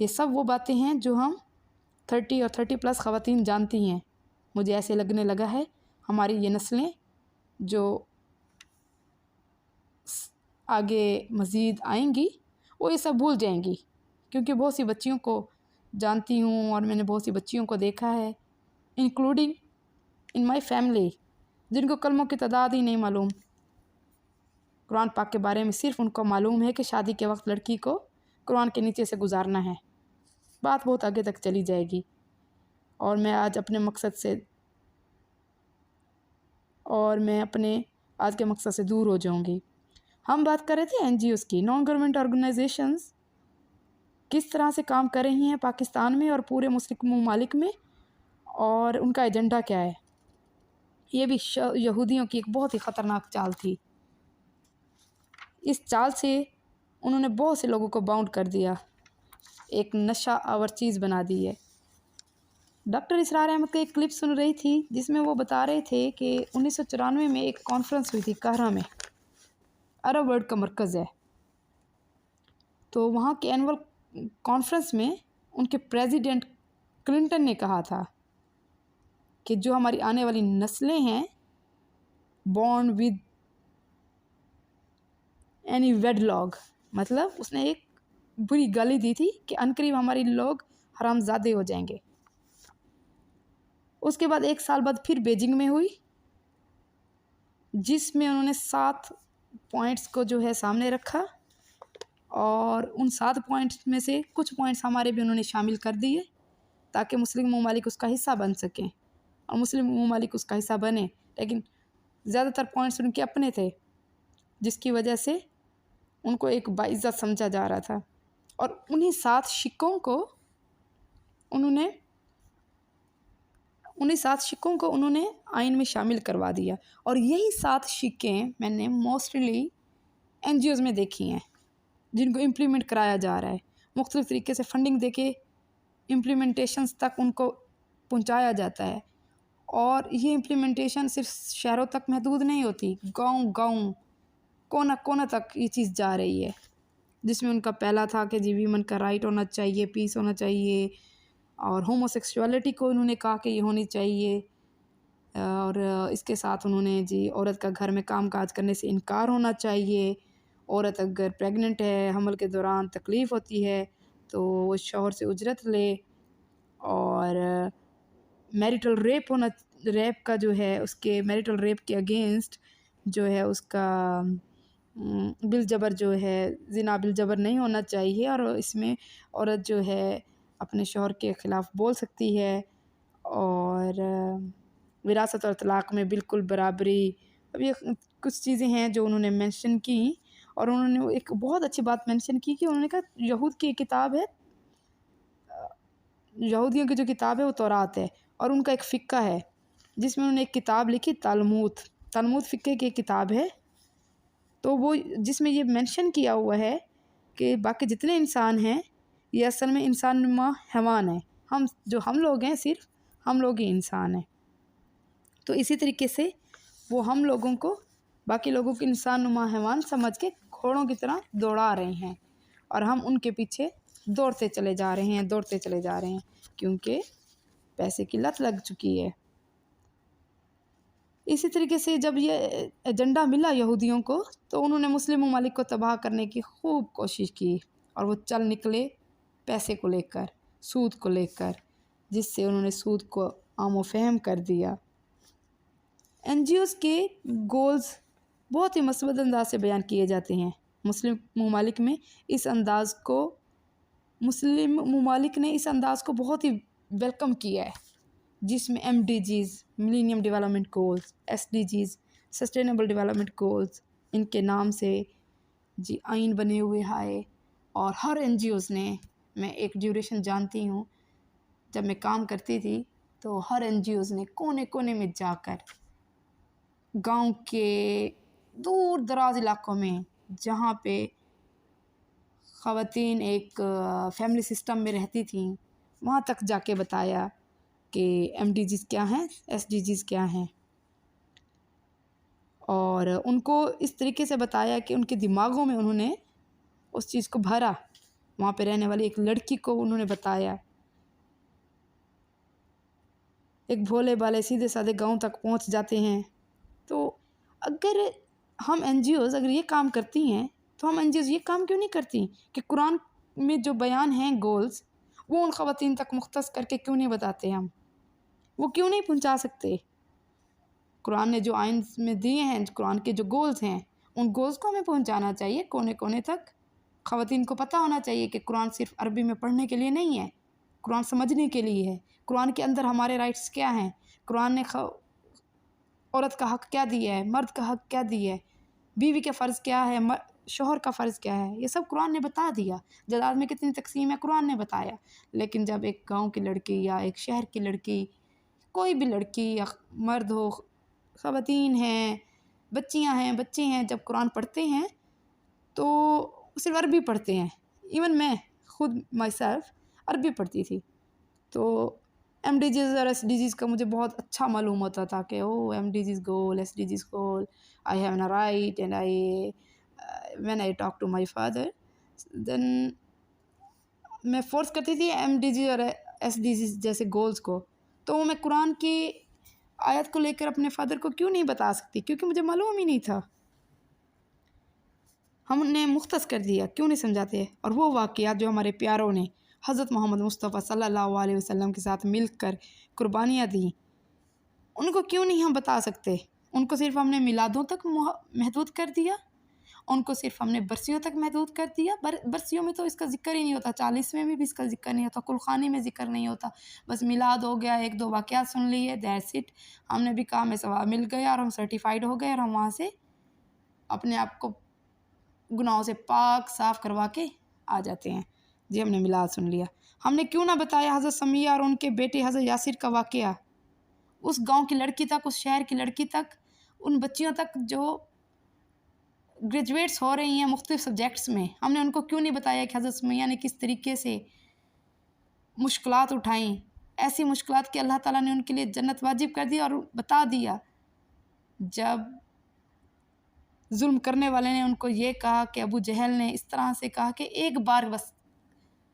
یہ سب وہ باتیں ہیں جو ہم 30 اور 30+ خواتین جانتی ہیں۔ مجھے ایسے لگنے لگا ہے ہماری یہ نسلیں جو آگے مزید آئیں گی وہ یہ سب بھول جائیں گی، کیونکہ بہت سی بچیوں کو جانتی ہوں اور میں نے بہت سی بچیوں کو دیکھا ہے، انکلوڈنگ ان مائی فیملی، جن کو کلموں کی تعداد ہی نہیں معلوم۔ قرآن پاک کے بارے میں صرف ان کو معلوم ہے کہ شادی کے وقت لڑکی کو قرآن کے نیچے سے گزارنا ہے۔ بات بہت آگے تک چلی جائے گی اور میں آج کے مقصد سے دور ہو جاؤں گی۔ ہم بات کر رہے تھے NGOs کی، نان گورنمنٹ آرگنائزیشنز کس طرح سے کام کر رہی ہیں پاکستان میں اور پورے مسلم ممالک میں، اور ان کا ایجنڈا کیا ہے۔ یہ بھی یہودیوں کی ایک بہت ہی خطرناک چال تھی۔ اس چال سے انہوں نے بہت سے لوگوں کو باؤنڈ کر دیا، ایک نشہ آور چیز بنا دی ہے۔ ڈاکٹر اسرار احمد کا ایک کلپ سن رہی تھی جس میں وہ بتا رہے تھے کہ 1994 میں ایک کانفرنس ہوئی تھی قاہرہ میں، عرب ورلڈ کا مرکز ہے، تو وہاں کے اینول کانفرنس میں ان کے پریزیڈنٹ کلنٹن نے کہا تھا کہ جو ہماری آنے والی نسلیں ہیں born within wedlock, مطلب اس نے ایک بری گالی دی تھی کہ عنقریب ہمارے لوگ حرام زادے ہو جائیں گے۔ اس کے بعد 1 سال بعد پھر بیجنگ میں ہوئی، جس میں انہوں نے 7 پوائنٹس کو جو ہے سامنے رکھا، اور ان 7 پوائنٹس میں سے کچھ پوائنٹس ہمارے بھی انہوں نے شامل کر دیے تاکہ مسلم ممالک اس کا حصہ بن سکیں، اور مسلم ممالک اس کا حصہ بنے، لیکن زیادہ تر پوائنٹس ان کے اپنے تھے، جس کی وجہ سے ان کو ایک باعزت سمجھا جا رہا تھا۔ اور انہی 7 شکوں کو انہوں نے آئین میں شامل کروا دیا، اور یہی 7 شکیں میں نے موسٹلی NGOs میں دیکھی ہیں جن کو امپلیمنٹ کرایا جا رہا ہے، مختلف طریقے سے فنڈنگ دے کے امپلیمنٹیشنز تک ان کو پہنچایا جاتا ہے، اور یہ امپلیمنٹیشن صرف شہروں تک محدود نہیں ہوتی، گاؤں کونا کونا تک یہ چیز جا رہی ہے، جس میں ان کا پہلا تھا کہ ویمن کا رائٹ ہونا چاہیے، پیس ہونا چاہیے، اور ہومو سیکسولیٹی کو انہوں نے کہا کہ یہ ہونی چاہیے، اور اس کے ساتھ انہوں نے عورت کا گھر میں کام کاج کرنے سے انکار ہونا چاہیے، عورت اگر پریگننٹ ہے، حمل کے دوران تکلیف ہوتی ہے تو وہ شوہر سے اجرت لے، اور ریپ کا جو ہے اس کے میریٹل ریپ کے اگینسٹ جو ہے اس کا بالجبر جو ہے زنا بالجبر نہیں ہونا چاہیے، اور اس میں عورت جو ہے اپنے شوہر کے خلاف بول سکتی ہے، اور وراثت اور طلاق میں بالکل برابری۔ اب یہ کچھ چیزیں ہیں جو انہوں نے مینشن کی، اور انہوں نے ایک بہت اچھی بات مینشن کی کہ انہوں نے کہا یہودیوں کی جو کتاب ہے وہ تورات ہے، اور ان کا ایک فقہ ہے جس میں انہوں نے ایک کتاب لکھی تالمود فقہ کی ایک کتاب ہے، تو وہ جس میں یہ مینشن کیا ہوا ہے کہ باقی جتنے انسان ہیں یہ اصل میں انسان نما حیوان ہیں، ہم لوگ ہیں، صرف ہم لوگ ہی انسان ہیں، تو اسی طریقے سے وہ ہم لوگوں کو باقی لوگوں کے انسان نما حیوان سمجھ کے گھوڑوں کی طرح دوڑا رہے ہیں، اور ہم ان کے پیچھے دوڑتے چلے جا رہے ہیں کیونکہ پیسے کی لت لگ چکی ہے۔ اسی طریقے سے جب یہ ایجنڈا ملا یہودیوں کو تو انہوں نے مسلم ممالک کو تباہ کرنے کی خوب کوشش کی، اور وہ چل نکلے پیسے کو لے کر، سود کو لے کر، جس سے انہوں نے سود کو عام و فہم کر دیا۔ NGOs کے گولز بہت ہی مثبت انداز سے بیان کیے جاتے ہیں مسلم ممالک میں، مسلم ممالک نے اس انداز کو بہت ہی ویلکم کیا ہے، جس میں MDGs millennium development goals, SDGs sustainable development goals, ان کے نام سے آئین بنے ہوئے ہیں، اور ہر NGOs نے، میں ایک ڈیوریشن جانتی ہوں جب میں کام کرتی تھی تو ہر NGOs نے کونے کونے میں جا کر گاؤں کے دور دراز علاقوں میں جہاں پہ خواتین ایک فیملی سسٹم میں رہتی تھیں وہاں تک جا کے بتایا کہ MDGs کیا ہیں، SDGs کیا ہیں، اور ان کو اس طریقے سے بتایا کہ ان کے دماغوں میں انہوں نے اس چیز کو بھرا وہاں پہ رہنے والی ایک لڑکی کو انہوں نے بتایا. ایک بھولے بالے سیدھے سادھے گاؤں تک پہنچ جاتے ہیں. تو اگر ہم این جی اوز اگر یہ کام کرتی ہیں تو ہم این جی اوز یہ کام کیوں نہیں کرتی کہ قرآن میں جو بیان ہیں گولز وہ ان خواتین تک مختص کر کے کیوں نہیں بتاتے؟ ہم وہ کیوں نہیں پہنچا سکتے؟ قرآن نے جو آئین میں دیے ہیں، قرآن کے جو گولز ہیں، ان گولز کو ہمیں پہنچانا چاہیے کونے کونے تک. خواتین کو پتہ ہونا چاہیے کہ قرآن صرف عربی میں پڑھنے کے لیے نہیں ہے، قرآن سمجھنے کے لیے ہے. قرآن کے اندر ہمارے رائٹس کیا ہیں، قرآن نے عورت کا حق کیا دیا ہے، مرد کا حق کیا دیا ہے، بیوی کا فرض کیا ہے، شوہر کا فرض کیا ہے، یہ سب قرآن نے بتا دیا. جائیداد میں کتنی تقسیم ہے قرآن نے بتایا. لیکن جب ایک گاؤں کی لڑکی یا ایک شہر کی لڑکی، کوئی بھی لڑکی یا مرد ہو، خواتین ہیں، بچیاں ہیں، بچے ہیں، جب قرآن پڑھتے ہیں تو صرف عربی پڑھتے ہیں. ایون میں خود مائی سیلف عربی پڑھتی تھی. تو ایم ڈی جیز اور ایس ڈی جیز کا مجھے بہت اچھا معلوم ہوتا تھا کہ M D Gs goal, S D Gs goal, I have an right and when I talk to my father then میں فورس کرتی تھی ایم ڈی جی اور ایس ڈی جی جیسے گولز کو. تو میں قرآن کی آیت کو لے کر اپنے فادر کو کیوں نہیں بتا سکتی؟ کیونکہ مجھے معلوم ہی نہیں تھا. ہم نے مختص کر دیا، کیوں نہیں سمجھاتے؟ اور وہ واقعات جو ہمارے پیاروں نے حضرت محمد مصطفیٰ صلی اللہ علیہ وسلم کے ساتھ مل کر قربانیاں دیں، ان کو کیوں نہیں ہم بتا سکتے؟ ان کو صرف ہم نے میلادوں تک محدود کر دیا، ان کو صرف ہم نے برسیوں تک محدود کر دیا. برسیوں میں تو اس کا ذکر ہی نہیں ہوتا، 40ویں میں بھی اس کا ذکر نہیں ہوتا، کلخانی میں ذکر نہیں ہوتا. بس میلاد ہو گیا، ایک دو واقعات سن لیے، دیٹس اٹ. ہم نے بھی کام میں ثواب مل گیا اور ہم سرٹیفائیڈ ہو گئے اور ہم وہاں سے اپنے آپ کو گناہوں سے پاک صاف کروا کے آ جاتے ہیں. جی ہم نے میلاد سن لیا. ہم نے کیوں نہ بتایا حضرت سمیہ اور ان کے بیٹے حضرت یاسر کا واقعہ؟ اس گاؤں کی لڑکی تک، اس شہر کی لڑکی تک، ان بچیوں تک جو گریجویٹس ہو رہی ہیں مختلف سبجیکٹس میں، ہم نے ان کو کیوں نہیں بتایا کہ حضرت سمیہ نے کس طریقے سے مشکلات اٹھائیں؟ ایسی مشکلات کہ اللہ تعالیٰ نے ان کے لیے جنت واجب کر دی اور بتا دیا. جب ظلم کرنے والے نے ان کو یہ کہا کہ ابو جہل نے اس طرح سے کہا کہ ایک بار بس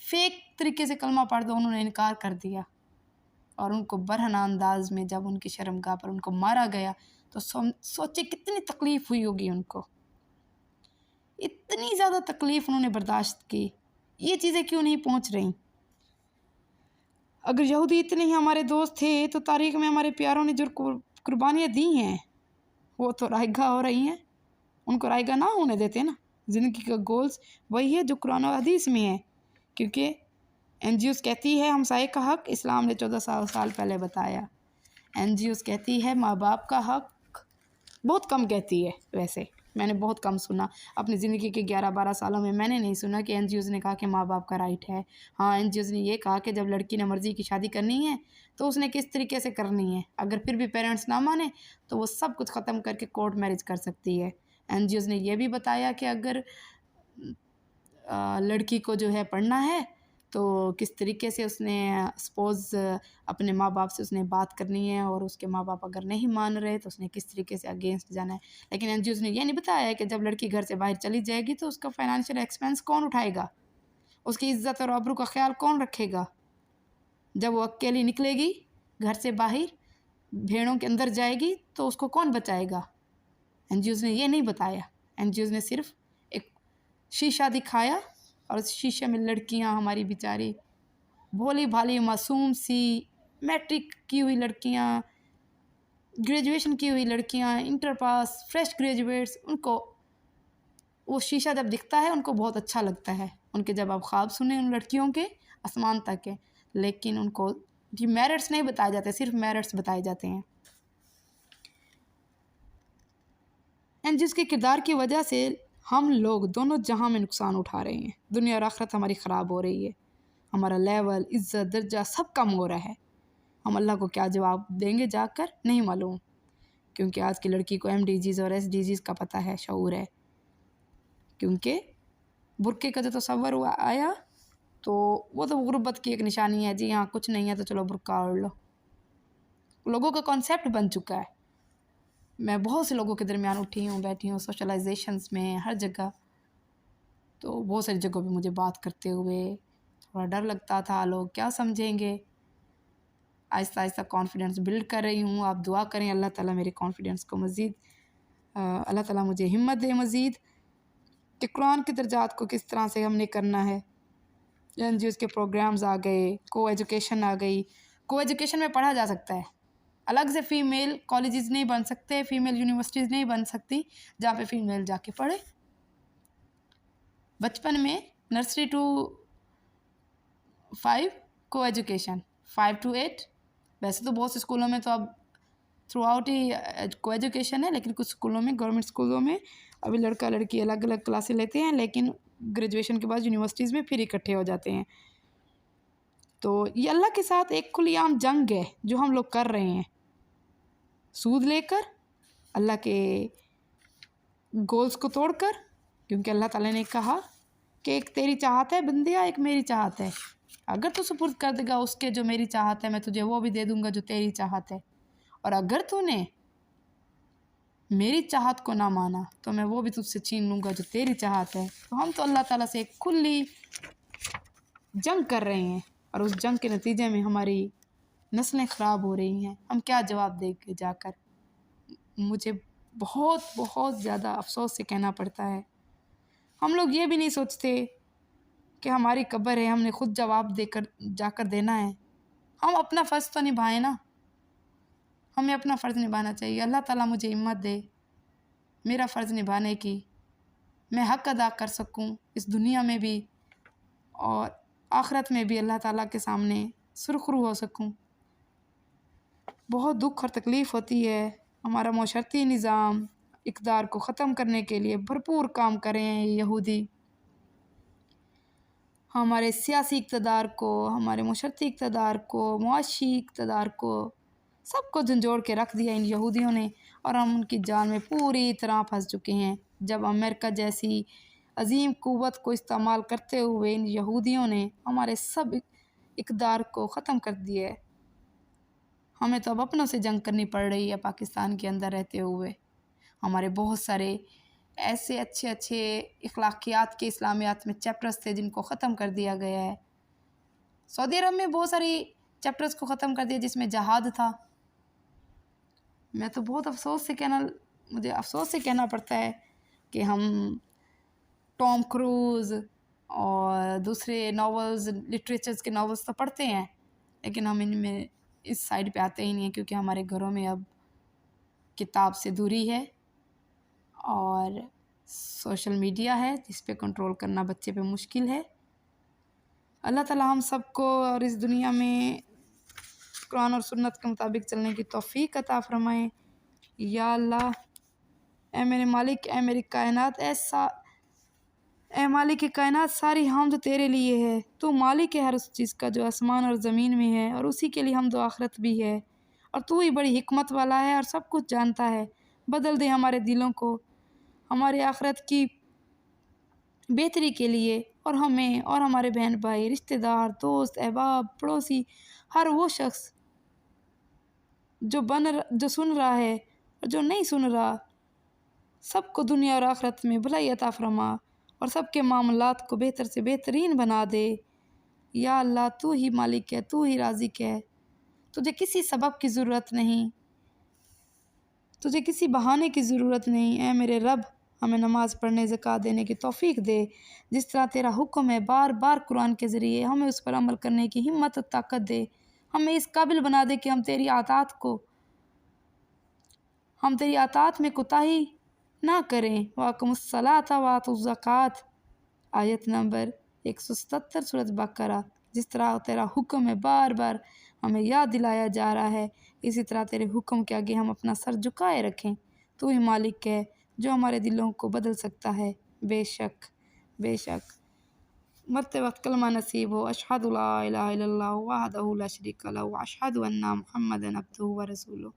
فیک طریقے سے کلمہ پڑھ دو، انہوں نے انکار کر دیا. اور ان کو برہنہ انداز میں جب ان کی شرمگاہ پر ان کو مارا گیا تو سوچے کتنی تکلیف ہوئی ہوگی ان کو. اتنی زیادہ تکلیف انہوں نے برداشت کی. یہ چیزیں کیوں نہیں پہنچ رہی؟ اگر یہودی اتنے ہی ہمارے دوست تھے تو تاریخ میں ہمارے پیاروں نے جو قربانیاں دی ہیں وہ تو رائے گاہ ہو رہی ہیں. ان کو رائے گاہ نہ ہونے دیتے نا. زندگی کا گولز وہی ہے جو قرآن و حدیث میں ہے. کیونکہ این جی اوز کہتی ہے ہمسائے کا حق اسلام نے 14 سال پہلے بتایا. این جی اوز کہتی ہے ماں باپ کا حق، بہت کم کہتی ہے. ویسے میں نے بہت کم سنا اپنی زندگی کے 11-12 سالوں میں. میں نے نہیں سنا کہ این جی اوز نے کہا کہ ماں باپ کا رائٹ ہے. ہاں این جی اوز نے یہ کہا کہ جب لڑکی نے مرضی کی شادی کرنی ہے تو اس نے کس طریقے سے کرنی ہے. اگر پھر بھی پیرنٹس نہ مانے تو وہ سب کچھ ختم کر کے کورٹ میرج کر سکتی ہے. این جی اوز نے یہ بھی بتایا کہ اگر لڑکی کو جو ہے پڑھنا ہے تو کس طریقے سے اس نے سپوز اپنے ماں باپ سے اس نے بات کرنی ہے، اور اس کے ماں باپ اگر نہیں مان رہے تو اس نے کس طریقے سے اگینسٹ جانا ہے. لیکن این جی اوز نے یہ نہیں بتایا کہ جب لڑکی گھر سے باہر چلی جائے گی تو اس کا فائنینشیل ایکسپینس کون اٹھائے گا، اس کی عزت اور آبرو کا خیال کون رکھے گا. جب وہ اکیلی نکلے گی گھر سے باہر، بھیڑوں کے اندر جائے گی تو اس کو کون بچائے گا؟ این جی اوز نے یہ نہیں بتایا. این جی اوز نے صرف ایک شیشہ دکھایا، اور اس شیشے میں لڑکیاں ہماری بیچاری بھولی بھالی معصوم سی میٹرک کی ہوئی لڑکیاں، گریجویشن کی ہوئی لڑکیاں، انٹر پاس فریش گریجویٹس، ان کو وہ شیشہ جب دکھتا ہے ان کو بہت اچھا لگتا ہے. ان کے جب آپ خواب سنیں ان لڑکیوں کے آسمان تک ہے، لیکن ان کو یہ میرٹس نہیں بتائے جاتے، صرف میرٹس بتائے جاتے ہیں. اینڈ جس کے کردار کی وجہ سے ہم لوگ دونوں جہاں میں نقصان اٹھا رہے ہیں. دنیا اور آخرت ہماری خراب ہو رہی ہے، ہمارا لیول، عزت، درجہ سب کم ہو رہا ہے. ہم اللہ کو کیا جواب دیں گے جا کر نہیں معلوم، کیونکہ آج کی لڑکی کو ایم ڈی جیز اور ایس ڈی جیز کا پتہ ہے، شعور ہے. کیونکہ برقعے کا جو تصور ہوا آیا تو وہ تو غربت کی ایک نشانی ہے. جی ہاں کچھ نہیں ہے تو چلو برقع اوڑھ لو. لوگوں کا کانسیپٹ بن چکا ہے. میں بہت سے لوگوں کے درمیان اٹھی ہوں، بیٹھی ہوں، سوشلائزیشنز میں، ہر جگہ. تو بہت ساری جگہوں پہ مجھے بات کرتے ہوئے تھوڑا ڈر لگتا تھا، لوگ کیا سمجھیں گے. آہستہ آہستہ کانفیڈنس بلڈ کر رہی ہوں. آپ دعا کریں اللہ تعالیٰ میرے کانفیڈنس کو مزید اللہ تعالیٰ مجھے ہمت دے مزید کہ قرآن کے درجات کو کس طرح سے ہم نے کرنا ہے. NGOs کے پروگرامز آ گئے، کو ایجوکیشن آ گئی. کو ایجوکیشن میں پڑھا جا سکتا ہے، الگ سے فیمیل کالجز نہیں بن سکتے، فیمیل یونیورسٹیز نہیں بن سکتی جہاں پہ فیمیل جا کے پڑھے. بچپن میں نرسری ٹو 5 کو ایجوکیشن، 5 to 8. ویسے تو بہت سے اسکولوں میں تو اب تھرو آؤٹ ہی کو ایجوکیشن ہے، لیکن کچھ اسکولوں میں، گورنمنٹ اسکولوں میں ابھی لڑکا لڑکی الگ الگ کلاسیں لیتے ہیں، لیکن گریجویشن کے بعد یونیورسٹیز میں پھر اکٹھے ہو جاتے ہیں. تو یہ اللہ کے ساتھ ایک کھلی عام جنگ ہے جو ہم لوگ کر رہے ہیں، سود لے کر، اللہ کے گولز کو توڑ کر. کیونکہ اللہ تعالیٰ نے کہا کہ ایک تیری چاہت ہے بندیا، ایک میری چاہت ہے. اگر تو سپرد کر دے گا اس کے جو میری چاہت ہے، میں تجھے وہ بھی دے دوں گا جو تیری چاہت ہے. اور اگر تو نے میری چاہت کو نہ مانا تو میں وہ بھی تجھ سے چھین لوں گا جو تیری چاہت ہے. تو ہم تو اللہ تعالیٰ سے ایک کھلی جنگ کر رہے ہیں، اور اس جنگ کے نتیجے میں ہماری نسلیں خراب ہو رہی ہیں. ہم کیا جواب دیں گے جا کر؟ مجھے بہت بہت زیادہ افسوس سے کہنا پڑتا ہے. ہم لوگ یہ بھی نہیں سوچتے کہ ہماری قبر ہے، ہم نے خود جواب دے کر جا کر دینا ہے. ہم اپنا فرض تو نبھائیں نا، ہمیں اپنا فرض نبھانا چاہیے. اللہ تعالیٰ مجھے ہمت دے میرا فرض نبھانے کی، میں حق ادا کر سکوں اس دنیا میں بھی اور آخرت میں بھی اللہ تعالیٰ کے سامنے سرخرو ہو سکوں. بہت دکھ اور تکلیف ہوتی ہے. ہمارا معاشرتی نظام اقدار کو ختم کرنے کے لیے بھرپور کام کر رہے ہیں یہودی. ہمارے سیاسی اقتدار کو، ہمارے معاشرتی اقتدار کو، معاشی اقتدار کو، سب کو جھنجھوڑ کے رکھ دیا ان یہودیوں نے، اور ہم ان کی جال میں پوری طرح پھنس چکے ہیں. جب امریکہ جیسی عظیم قوت کو استعمال کرتے ہوئے ان یہودیوں نے ہمارے سب اقدار کو ختم کر دیا ہے، ہمیں تو اب اپنوں سے جنگ کرنی پڑ رہی ہے. پاکستان کے اندر رہتے ہوئے ہمارے بہت سارے ایسے اچھے اچھے اخلاقیات کے اسلامیات میں چیپٹرز تھے جن کو ختم کر دیا گیا ہے. سعودی عرب میں بہت ساری چیپٹرز کو ختم کر دیا جس میں جہاد تھا. میں تو بہت مجھے افسوس سے کہنا پڑتا ہے کہ ہم ٹام کروز اور دوسرے ناولز، لٹریچرز کے ناولز تو پڑھتے ہیں، لیکن ہم ان میں اس سائڈ پہ آتے ہی نہیں ہیں، کیونکہ ہمارے گھروں میں اب کتاب سے دوری ہے اور سوشل میڈیا ہے جس پہ کنٹرول کرنا بچے پہ مشکل ہے. اللہ تعالیٰ ہم سب کو اور اس دنیا میں قرآن اور سنت کے مطابق چلنے کی توفیق عطا فرمائے. یا اللہ، اے میرے مالک، اے میری کائنات، اے مالک کائنات، ساری حمد تیرے لیے ہے. تو مالک ہے ہر اس چیز کا جو آسمان اور زمین میں ہے، اور اسی کے لیے حمد و آخرت بھی ہے. اور تو ہی بڑی حکمت والا ہے اور سب کچھ جانتا ہے. بدل دے ہمارے دلوں کو ہمارے آخرت کی بہتری کے لیے، اور ہمیں اور ہمارے بہن بھائی، رشتہ دار، دوست، احباب، پڑوسی، ہر وہ شخص جو سن رہا ہے اور جو نہیں سن رہا، سب کو دنیا اور آخرت میں بھلائی عطا فرما اور سب کے معاملات کو بہتر سے بہترین بنا دے. یا اللہ، تو ہی مالک ہے، تو ہی رازق ہے. تجھے کسی سبب کی ضرورت نہیں، تجھے کسی بہانے کی ضرورت نہیں. اے میرے رب، ہمیں نماز پڑھنے، زکوٰۃ دینے کی توفیق دے. جس طرح تیرا حکم ہے بار بار قرآن کے ذریعے، ہمیں اس پر عمل کرنے کی ہمت و طاقت دے. ہمیں اس قابل بنا دے کہ ہم تیری اطاعت میں کوتاہی نہ کریں. وَأَقِیمُوا الصَّلَاةَ وَآتُوا الزَّکَاةَ، آیت نمبر 177 سورۃ بقرہ. جس طرح تیرا حکم ہے بار بار ہمیں یاد دلایا جا رہا ہے، اسی طرح تیرے حکم کے آگے ہم اپنا سر جھکائے رکھیں. تو ہی مالک ہے جو ہمارے دلوں کو بدل سکتا ہے. بے شک مرتے وقت کلمہ نصیب ہو. اشہد لا الہ الا اللہ وحدہ لا شریک لہ واشہد ان محمدا عبدہ ورسولہ.